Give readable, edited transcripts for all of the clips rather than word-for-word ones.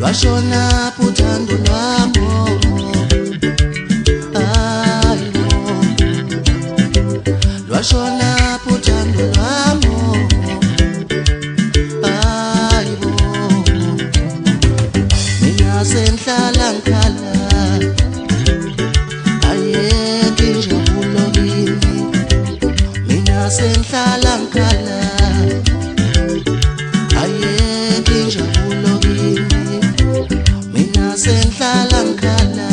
lwashona uthando lwami lwashona uthando lwami mina senhlala ngikhala ayeke injabulo kimi mina senhlala ngikhala ayeke injabulo kimi mina senhlala ngikhala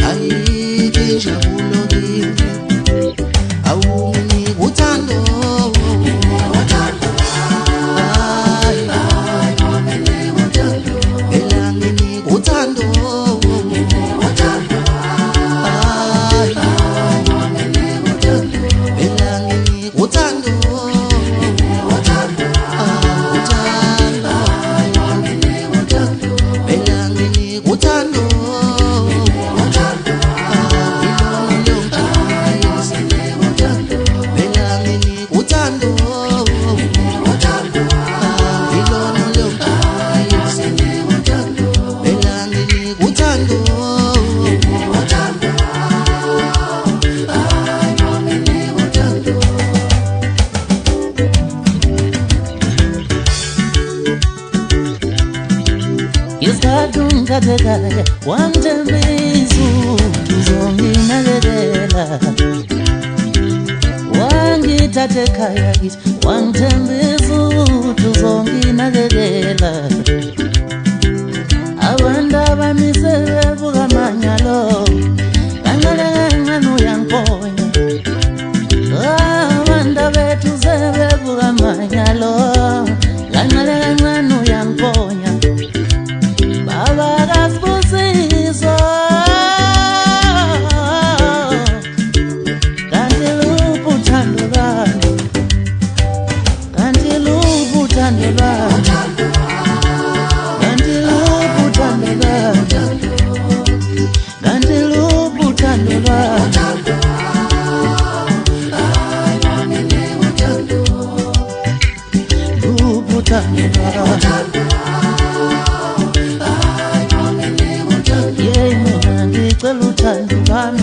ayeke injabulo kimi awunginike uthando Iskadungatekaya wamtembizu tuzonginakekela wangitatekaya kithi wamtembizu tuzonginakekela abantu abamisebebuka manyalo kancane kancane uyangiponya abantu bethu sebebuka manyalo kancane kancane uyangiponya Yeah, ngicela uthando lwami